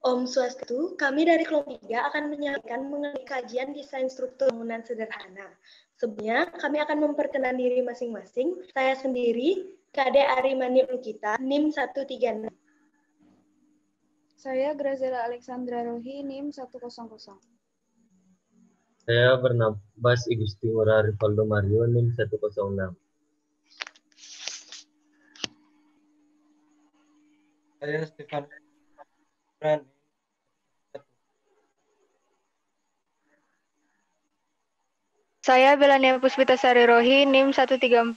Om Swastiastu, kami dari kelompok 3 akan menyampaikan mengenai kajian desain struktur bangunan sederhana. Sebelumnya, kami akan memperkenalkan diri masing-masing. Saya sendiri, Kade Arimani Lukita, NIM 136. Saya Grazela Alexandra Rohi, NIM 100. Saya bernama Bas Igusti Ngurah Rivaldo Mario, NIM 106. Saya Stefan Brand. Saya Belania Puspitasari Rohi, NIM 134.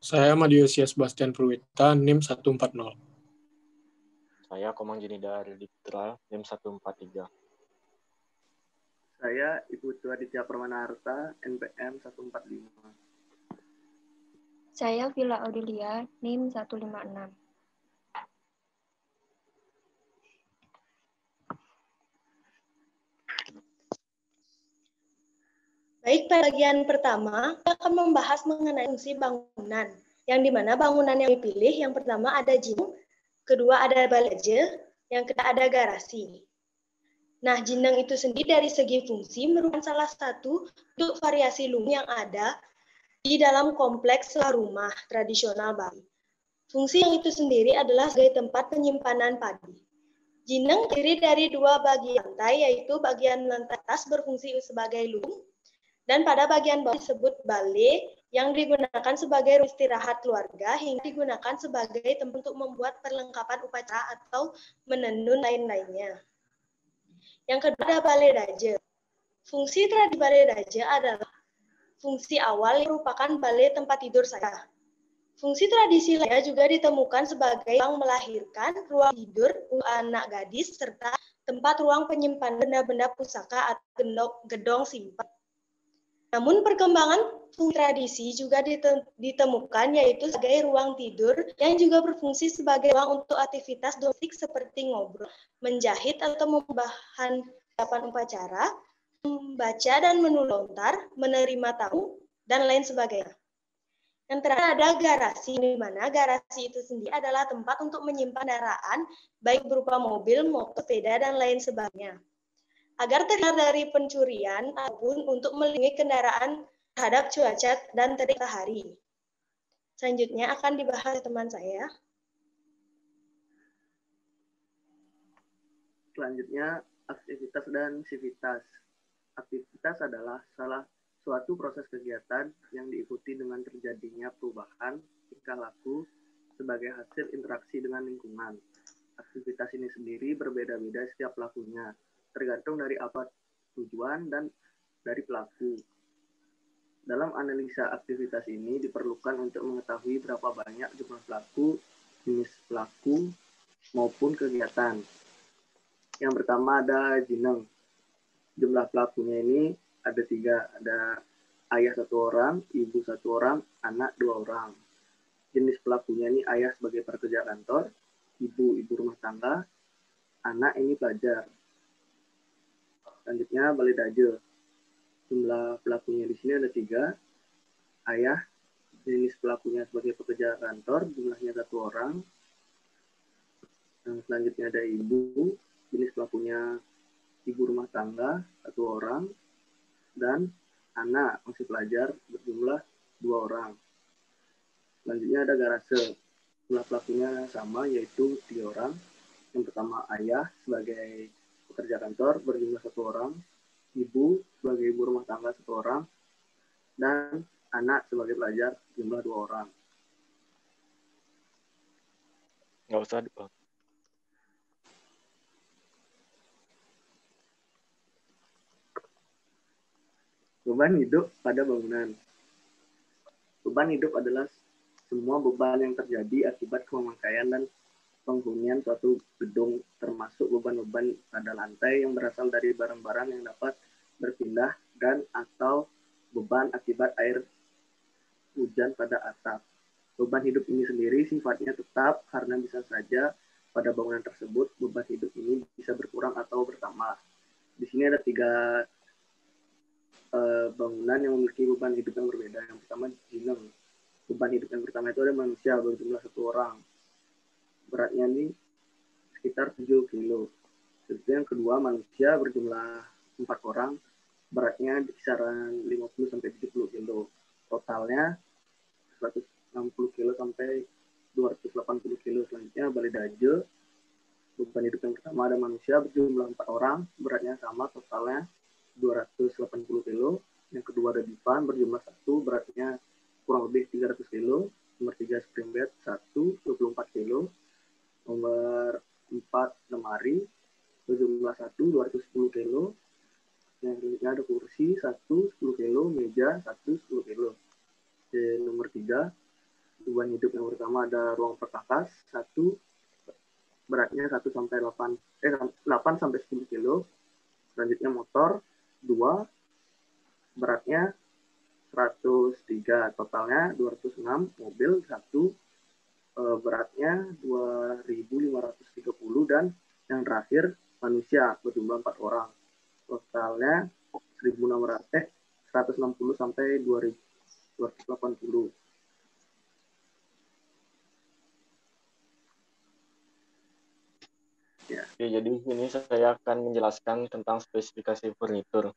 Saya Madiusia Sebastian Purwita, NIM 140. Saya Komang Jenida Ariditra, NIM 143. Saya Ibu Tua Aditya Permana Harta, NPM 145. Saya Villa Audelia, NIM 156. Baik, pada bagian pertama, kita akan membahas mengenai fungsi bangunan. Yang dimana bangunan yang dipilih, yang pertama ada jineng, kedua ada balaje, yang ketiga ada garasi. Nah, jineng itu sendiri dari segi fungsi merupakan salah satu bentuk variasi lumah yang ada di dalam kompleks rumah tradisional Bali. Fungsi yang itu sendiri adalah sebagai tempat penyimpanan padi. Jineng terdiri dari dua bagian lantai, yaitu bagian lantai atas berfungsi sebagai lubung, dan pada bagian bawah disebut bale yang digunakan sebagai istirahat keluarga hingga digunakan sebagai tempat untuk membuat perlengkapan upacara atau menenun lain-lainnya. Yang kedua ada bale daje. Fungsi tradisi bale daje adalah fungsi awal yang merupakan bale tempat tidur saja. Fungsi tradisi lainnya juga ditemukan sebagai ruang melahirkan, ruang tidur untuk anak gadis, serta tempat ruang penyimpanan benda-benda pusaka atau gedong simpan. Namun perkembangan fungsi tradisi juga ditemukan yaitu sebagai ruang tidur yang juga berfungsi sebagai ruang untuk aktivitas domestik seperti ngobrol, menjahit atau membahan persiapan upacara, membaca dan menulis lontar, menerima tamu, dan lain sebagainya. Yang terakhir ada garasi, di mana garasi itu sendiri adalah tempat untuk menyimpan kendaraan, baik berupa mobil, motor, sepeda, dan lain sebagainya, agar terhindar dari pencurian ataupun untuk melindungi kendaraan terhadap cuaca dan terik matahari. Selanjutnya akan dibahas oleh teman saya. Selanjutnya, aktivitas dan sivitas. Aktivitas adalah salah suatu proses kegiatan yang diikuti dengan terjadinya perubahan tingkah laku sebagai hasil interaksi dengan lingkungan. Aktivitas ini sendiri berbeda-beda setiap pelakunya, tergantung dari apa tujuan dan dari pelaku. Dalam analisa aktivitas ini diperlukan untuk mengetahui berapa banyak jumlah pelaku, jenis pelaku, maupun kegiatan. Yang pertama ada jineng. Jumlah pelakunya ini ada 3, ada ayah 1 orang, ibu 1 orang, anak 2 orang. Jenis pelakunya ini ayah sebagai pekerja kantor, ibu rumah tangga, anak ini pelajar. Selanjutnya bale daje. Jumlah pelakunya di sini ada 3. Ayah, jenis pelakunya sebagai pekerja kantor, jumlahnya 1 orang. Dan selanjutnya ada ibu, jenis pelakunya ibu rumah tangga, 1 orang. Dan anak masih pelajar berjumlah 2 orang. Selanjutnya ada garase. Jumlah pelakunya sama, yaitu 3 orang. Yang pertama ayah sebagai pekerja kantor berjumlah 1 orang, ibu sebagai ibu rumah tangga 1 orang, dan anak sebagai pelajar jumlah 2 orang. Nggak usah, Bang. Beban hidup pada bangunan. Beban hidup adalah semua beban yang terjadi akibat pemakaian dan penghunian suatu gedung, termasuk beban-beban pada lantai yang berasal dari barang-barang yang dapat berpindah dan atau beban akibat air hujan pada atap. Beban hidup ini sendiri sifatnya tetap karena bisa saja pada bangunan tersebut beban hidup ini bisa berkurang atau bertambah. Di sini ada 3 bangunan yang memiliki beban hidup yang berbeda. Yang pertama jineng. Beban hidup yang pertama itu ada manusia berjumlah 1 orang. Beratnya ini sekitar 7 kilo. Kemudian yang kedua, manusia berjumlah 4 orang, beratnya di kisaran 50-70 kilo. Totalnya 160 kilo sampai 280 kilo. Selanjutnya balai daje. Beban hidup yang pertama ada manusia berjumlah 4 orang, beratnya sama, totalnya 280 kilo. Yang kedua ada Dipan berjumlah 1, beratnya kurang lebih 300 kilo. Nomor 3 Springbed 1, 24 kilo. Nomor 4 Lemari berjumlah 1, 210 kilo. Yang selanjutnya ada kursi 1, 10 kilo. Meja 1, 10 kilo. Dan nomor 3 beban hidup yang pertama ada ruang perkakas 1, beratnya 8 sampai 10 kilo. Selanjutnya motor 2, beratnya 103, totalnya 206. Mobil 1, beratnya 2.530. Dan yang terakhir manusia berjumlah 4 orang, totalnya 160 sampai 280. Ya. Oke, jadi di sini saya akan menjelaskan tentang spesifikasi furnitur.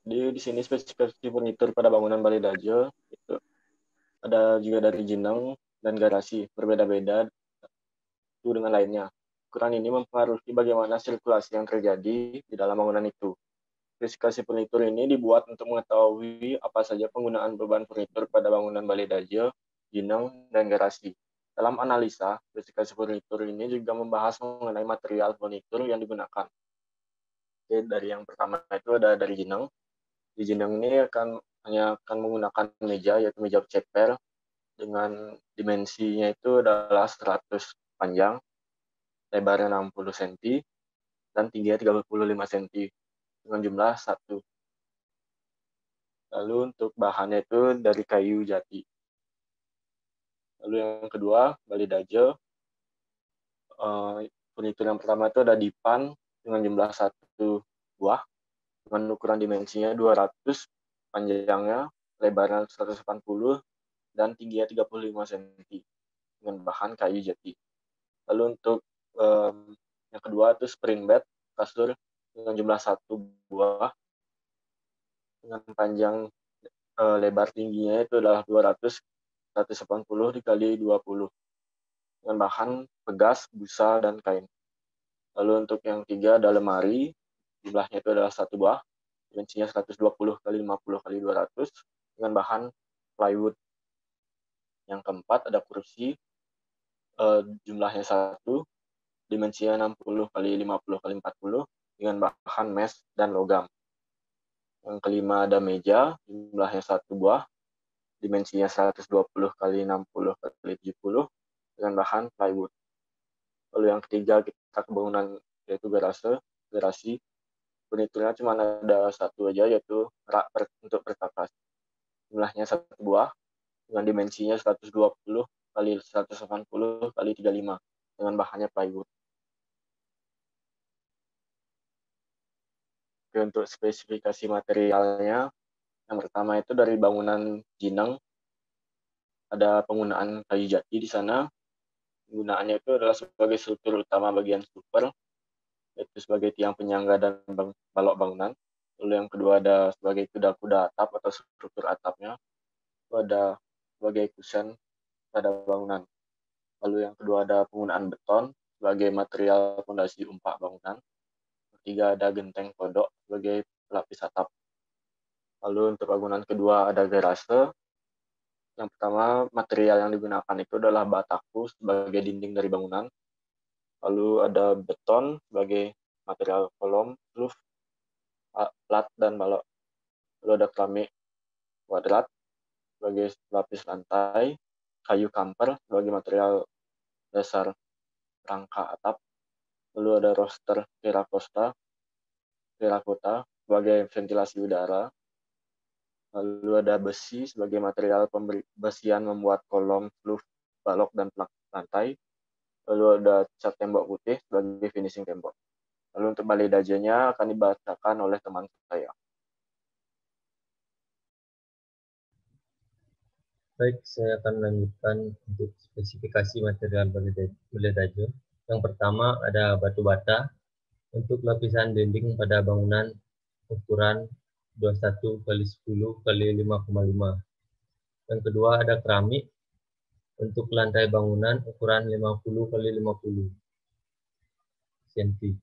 Di sini spesifikasi furnitur pada bangunan balai daje itu ada juga dari jeneng dan garasi, berbeda-beda satu dengan lainnya. Ukuran ini mempengaruhi bagaimana sirkulasi yang terjadi di dalam bangunan itu. Spesifikasi furnitur ini dibuat untuk mengetahui apa saja penggunaan beban furnitur pada bangunan balai daje, jeneng, dan garasi. Dalam analisa, spesifikasi furnitur ini juga membahas mengenai material furnitur yang digunakan. Oke, dari yang pertama itu ada dari jeneng. Di jeneng ini hanya akan menggunakan meja, yaitu meja ceper, dengan dimensinya itu adalah 100 panjang, lebarnya 60 cm, dan tingginya 35 cm, dengan jumlah 1. Lalu untuk bahannya itu dari kayu jati. Lalu yang kedua, balai daje. Furnitur yang pertama itu ada dipan dengan jumlah 1 buah, dengan ukuran dimensinya 200, panjangnya, lebarnya 180, dan tingginya 35 cm, dengan bahan kayu jati. Lalu untuk yang kedua itu spring bed, kasur dengan jumlah 1 buah, dengan panjang lebar tingginya itu adalah 200, 180 dikali 20, dengan bahan pegas, busa, dan kain. Lalu untuk yang ketiga ada lemari, jumlahnya itu adalah 1 buah, dimensinya 120 kali 50 kali 200, dengan bahan plywood. Yang keempat ada kursi, jumlahnya 1, dimensinya 60 kali 50 kali 40, dengan bahan mesh dan logam. Yang kelima ada meja, jumlahnya 1 buah, dimensinya 120 kali 60 kali 70, dengan bahan plywood. Lalu yang ketiga kita ke bangunan, yaitu garasi. Furniturnya cuma ada 1 aja, yaitu rak untuk perkakas. Jumlahnya 1 buah, dengan dimensinya 120 kali 180 kali 35, dengan bahannya plywood. Oke, untuk spesifikasi materialnya, yang pertama itu dari bangunan jeneng, ada penggunaan kayu jati di sana. Penggunaannya itu adalah sebagai struktur utama bagian super, yaitu sebagai tiang penyangga dan balok bangunan. Lalu yang kedua ada sebagai kuda-kuda atap atau struktur atapnya. Itu ada sebagai kusen pada bangunan. Lalu yang kedua ada penggunaan beton sebagai material fondasi umpak bangunan. Ketiga ada genteng kodok sebagai pelapis atap. Lalu untuk bangunan kedua ada garase. Yang pertama, material yang digunakan itu adalah bataku sebagai dinding dari bangunan. Lalu ada beton sebagai material kolom, roof, plat, dan balok. Lalu ada keramik kuadrat sebagai lapis lantai, kayu kamper sebagai material dasar rangka atap. Lalu ada roster terakota sebagai ventilasi udara. Lalu ada besi sebagai material pembesian membuat kolom, roof, balok, dan plak lantai. Lalu ada cat tembok putih sebagai finishing tembok. Lalu untuk balai dajenya akan dibacakan oleh teman saya. Baik, saya akan melanjutkan untuk spesifikasi material balai daje. Yang pertama ada batu bata untuk lapisan dinding pada bangunan ukuran 21 kali 10 kali 5,5. Yang kedua ada keramik untuk lantai bangunan ukuran 50 kali 50 cm.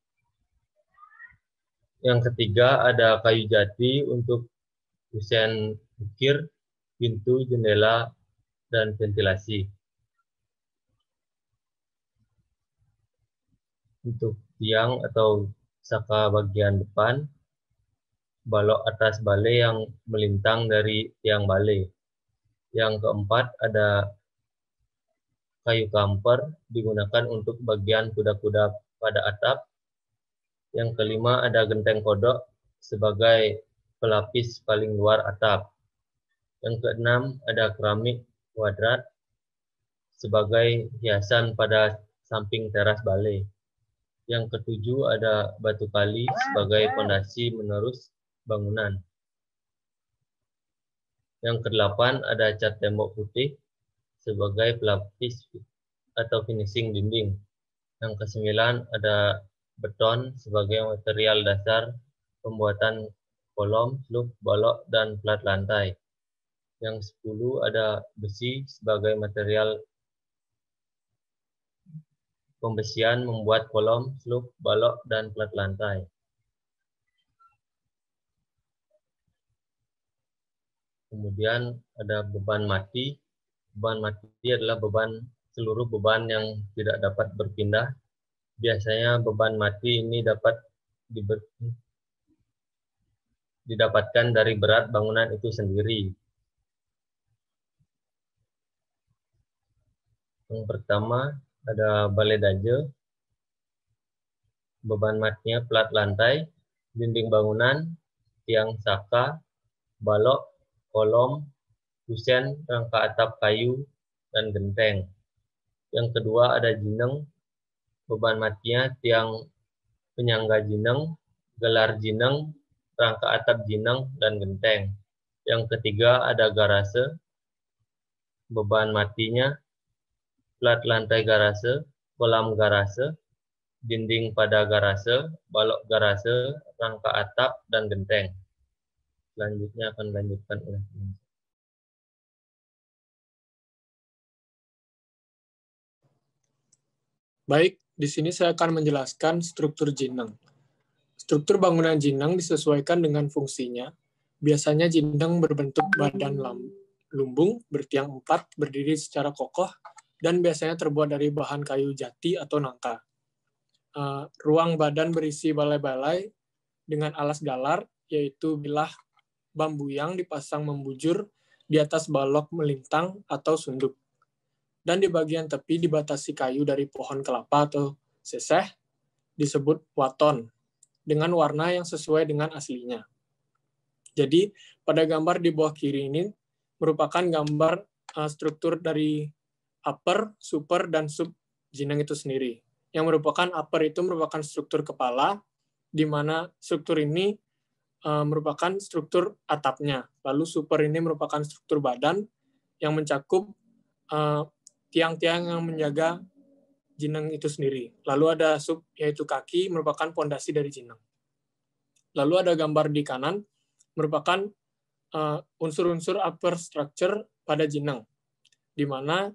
Yang ketiga ada kayu jati untuk kusen ukir, pintu, jendela, dan ventilasi. Untuk tiang atau saka bagian depan, balok atas balai yang melintang dari tiang balai. Yang keempat ada kayu kamper digunakan untuk bagian kuda-kuda pada atap. Yang kelima ada genteng kodok sebagai pelapis paling luar atap. Yang keenam ada keramik kuadrat sebagai hiasan pada samping teras balai. Yang ketujuh ada batu kali sebagai fondasi menerus bangunan. Yang kedelapan ada cat tembok putih sebagai pelapis atau finishing dinding. Yang kesembilan ada beton sebagai material dasar pembuatan kolom, slub, balok, dan plat lantai. Yang 10 ada besi sebagai material pembesian membuat kolom, slub, balok, dan plat lantai. Kemudian ada beban mati. Beban mati adalah seluruh beban yang tidak dapat berpindah. Biasanya beban mati ini dapat didapatkan dari berat bangunan itu sendiri. Yang pertama ada balai daje. Beban matinya plat lantai, dinding bangunan, tiang saka, balok, kolom, kusen, rangka atap kayu, dan genteng. Yang kedua ada jineng. Beban matinya tiang penyangga jineng, gelar jineng, rangka atap jineng, dan genteng. Yang ketiga ada garase. Beban matinya plat lantai garase, kolam garase, dinding pada garase, balok garase, rangka atap, dan genteng. Selanjutnya akan dilanjutkan oleh teman. Baik, di sini saya akan menjelaskan struktur jineng. Struktur bangunan jineng disesuaikan dengan fungsinya. Biasanya jineng berbentuk badan lumbung, bertiang 4, berdiri secara kokoh, dan biasanya terbuat dari bahan kayu jati atau nangka. Ruang badan berisi balai-balai dengan alas galar, yaitu bilah bambu yang dipasang membujur di atas balok melintang atau sunduk. Dan di bagian tepi dibatasi kayu dari pohon kelapa atau seseh, disebut waton, dengan warna yang sesuai dengan aslinya. Jadi, pada gambar di bawah kiri ini merupakan gambar struktur dari upper, super, dan sub jineng itu sendiri. Yang merupakan upper itu merupakan struktur kepala, di mana struktur ini merupakan struktur atapnya. Lalu super ini merupakan struktur badan yang mencakup tiang-tiang yang menjaga jineng itu sendiri. Lalu ada sub, yaitu kaki, merupakan pondasi dari jineng. Lalu ada gambar di kanan, merupakan unsur-unsur upper structure pada jineng, di mana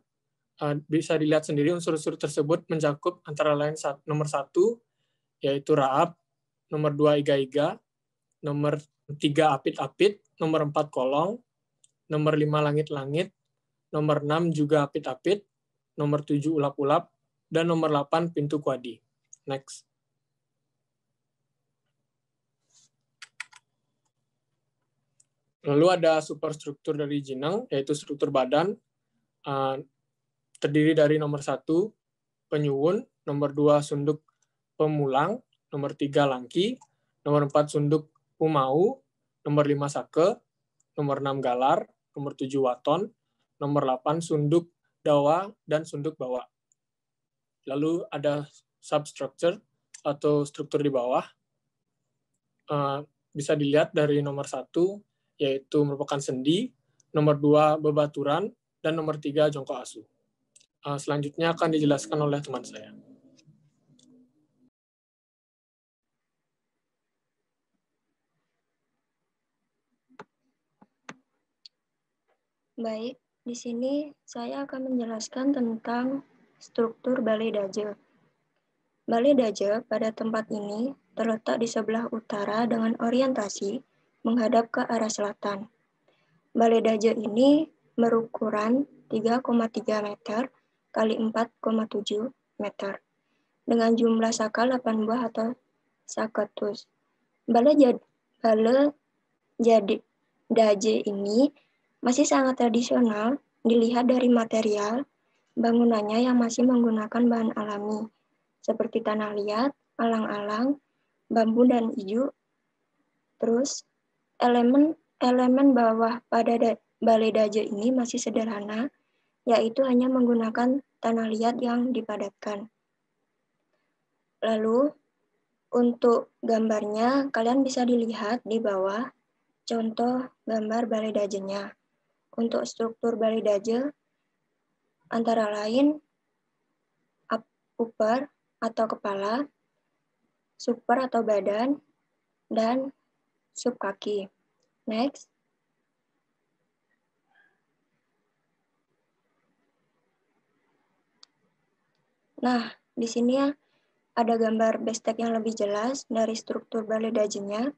bisa dilihat sendiri unsur-unsur tersebut mencakup antara lain nomor 1, yaitu raap, nomor 2 iga-iga, nomor 3 apit-apit, nomor 4 kolong, nomor 5 langit-langit, nomor 6 juga apit-apit, nomor 7 ulap-ulap, dan nomor 8 pintu kuadi. Next. Lalu ada superstruktur dari jineng, yaitu struktur badan, terdiri dari nomor 1 penyuwun, nomor 2 sunduk pemulang, nomor 3 langki, nomor 4 sunduk pumau, nomor 5 sake, nomor 6 galar, nomor 7 waton, nomor 8 sunduk dawa, dan sunduk bawa. Lalu ada substructure atau struktur di bawah. Bisa dilihat dari nomor 1, yaitu merupakan sendi, nomor 2 bebaturan, dan nomor 3 jongkok asu. Selanjutnya akan dijelaskan oleh teman saya. Baik, di sini saya akan menjelaskan tentang struktur Balai Daje. Balai Daje pada tempat ini terletak di sebelah utara dengan orientasi menghadap ke arah selatan. Balai Daje ini berukuran 3,3 meter kali 4,7 meter dengan jumlah saka 8 buah atau saketus. Balai Daje ini masih sangat tradisional dilihat dari material bangunannya yang masih menggunakan bahan alami seperti tanah liat, alang-alang, bambu dan ijuk. Terus elemen bawah pada Balai Daje ini masih sederhana, yaitu hanya menggunakan tanah liat yang dipadatkan. Lalu untuk gambarnya kalian bisa dilihat di bawah contoh gambar Balai Dajenya. Untuk struktur Balai Daje antara lain upper atau kepala, super atau badan, dan sub kaki. Next. Nah, di sini ada gambar bestek yang lebih jelas dari struktur Balai Dajenya.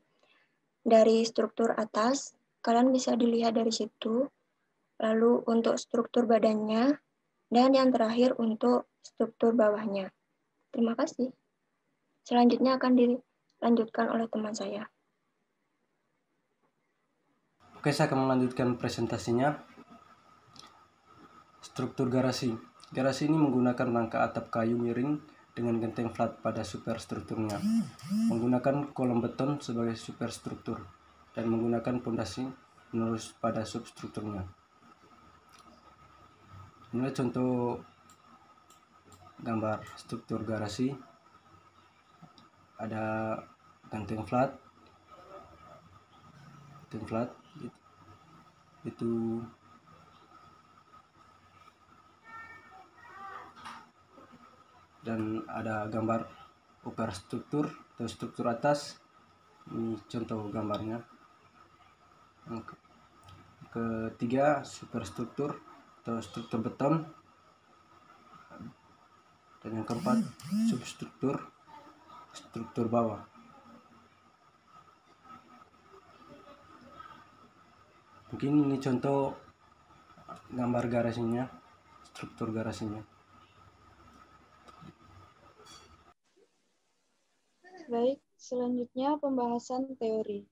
Dari struktur atas, kalian bisa dilihat dari situ. Lalu untuk struktur badannya, dan yang terakhir untuk struktur bawahnya. Terima kasih. Selanjutnya akan dilanjutkan oleh teman saya. Oke, saya akan melanjutkan presentasinya. Struktur garasi. Garasi ini menggunakan rangka atap kayu miring dengan genteng flat pada superstrukturnya, menggunakan kolom beton sebagai superstruktur, dan menggunakan pondasi penerus pada substrukturnya. Ini contoh gambar struktur garasi. Ada genteng flat itu dan ada gambar upper struktur atau struktur atas. Ini contoh gambarnya. Yang ketiga superstruktur atau struktur beton, dan yang keempat struktur bawah. Mungkin ini contoh gambar garasinya, struktur garasinya. Baik, selanjutnya pembahasan teori.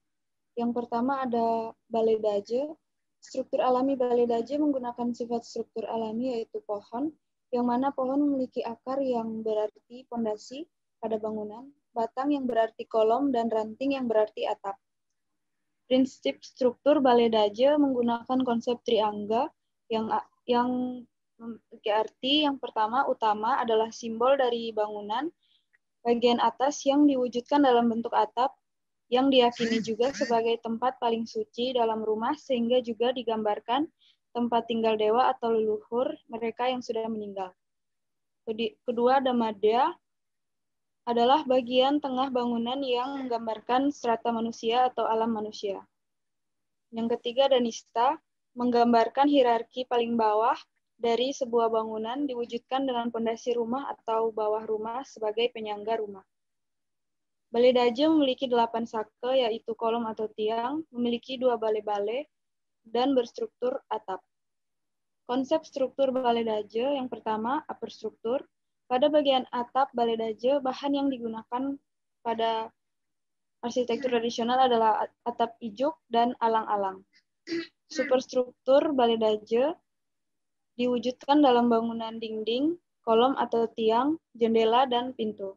Yang pertama ada Balai Daje. Struktur alami Balai Daje menggunakan sifat struktur alami yaitu pohon, yang mana pohon memiliki akar yang berarti pondasi pada bangunan, batang yang berarti kolom, dan ranting yang berarti atap. Prinsip struktur Balai Daje menggunakan konsep triangga yang memiliki arti yang pertama utama adalah simbol dari bangunan, bagian atas yang diwujudkan dalam bentuk atap, yang diyakini juga sebagai tempat paling suci dalam rumah, sehingga juga digambarkan tempat tinggal dewa atau leluhur mereka yang sudah meninggal. Kedua, ada madya, adalah bagian tengah bangunan yang menggambarkan strata manusia atau alam manusia. Yang ketiga, ada nista, menggambarkan hierarki paling bawah dari sebuah bangunan diwujudkan dengan pondasi rumah atau bawah rumah sebagai penyangga rumah. Balai Daje memiliki 8 sake, yaitu kolom atau tiang, memiliki 2 balai-balai, dan berstruktur atap. Konsep struktur Balai Daje yang pertama, upper struktur. Pada bagian atap Balai Daje, bahan yang digunakan pada arsitektur tradisional adalah atap ijuk dan alang-alang. Superstruktur Balai Daje diwujudkan dalam bangunan dinding, kolom atau tiang, jendela, dan pintu.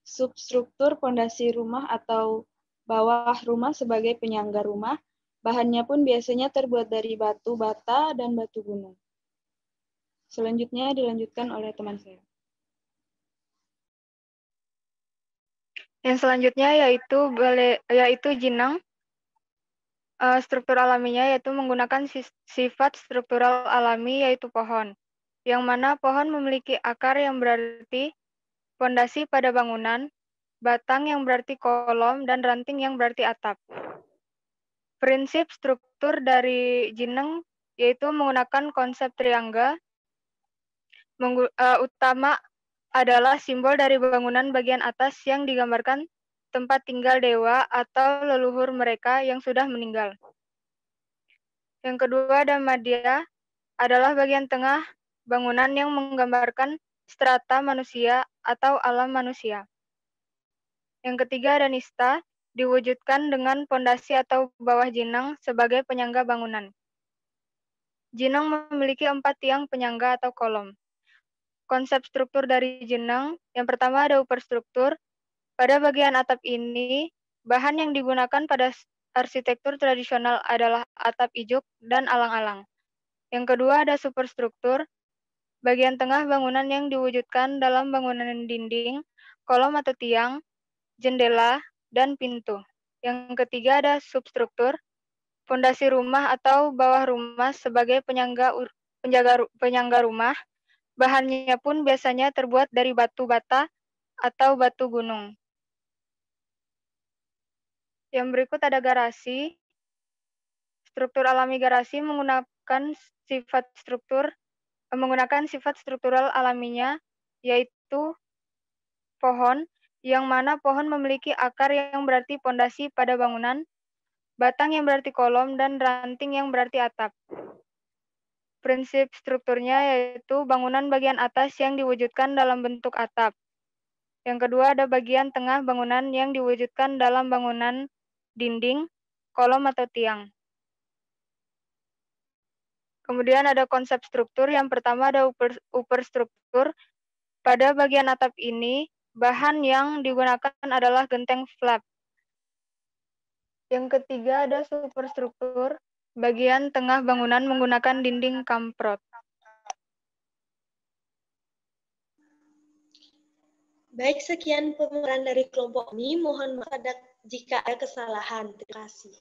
Substruktur pondasi rumah atau bawah rumah sebagai penyangga rumah, bahannya pun biasanya terbuat dari batu bata dan batu gunung. Selanjutnya dilanjutkan oleh teman saya. Yang selanjutnya yaitu jinang. Struktur alaminya yaitu menggunakan sifat struktural alami yaitu pohon, yang mana pohon memiliki akar yang berarti pondasi pada bangunan, batang yang berarti kolom, dan ranting yang berarti atap. Prinsip struktur dari jinang yaitu menggunakan konsep triangga. Utama adalah simbol dari bangunan bagian atas yang digambarkan tempat tinggal dewa atau leluhur mereka yang sudah meninggal. Yang kedua ada madya, adalah bagian tengah bangunan yang menggambarkan strata manusia atau alam manusia. Yang ketiga ada nista, diwujudkan dengan pondasi atau bawah jinang sebagai penyangga bangunan. Jinang memiliki 4 tiang penyangga atau kolom. Konsep struktur dari jinang, yang pertama ada superstruktur. Pada bagian atap ini, bahan yang digunakan pada arsitektur tradisional adalah atap ijuk dan alang-alang. Yang kedua ada superstruktur, bagian tengah bangunan yang diwujudkan dalam bangunan dinding, kolom atau tiang, jendela, dan pintu. Yang ketiga ada substruktur, fondasi rumah atau bawah rumah sebagai penyangga rumah. Bahannya pun biasanya terbuat dari batu bata atau batu gunung. Yang berikut ada garasi. Struktur alami garasi menggunakan sifat struktural alaminya, yaitu pohon, yang mana pohon memiliki akar yang berarti pondasi pada bangunan, batang yang berarti kolom, dan ranting yang berarti atap. Prinsip strukturnya yaitu bangunan bagian atas yang diwujudkan dalam bentuk atap. Yang kedua ada bagian tengah bangunan yang diwujudkan dalam bangunan dinding, kolom atau tiang. Kemudian ada konsep struktur, yang pertama ada superstruktur. Pada bagian atap ini, bahan yang digunakan adalah genteng flap. Yang ketiga ada superstruktur, bagian tengah bangunan menggunakan dinding kamprot. Baik, sekian pemaparan dari kelompok ini. Mohon maaf jika ada kesalahan. Terima kasih.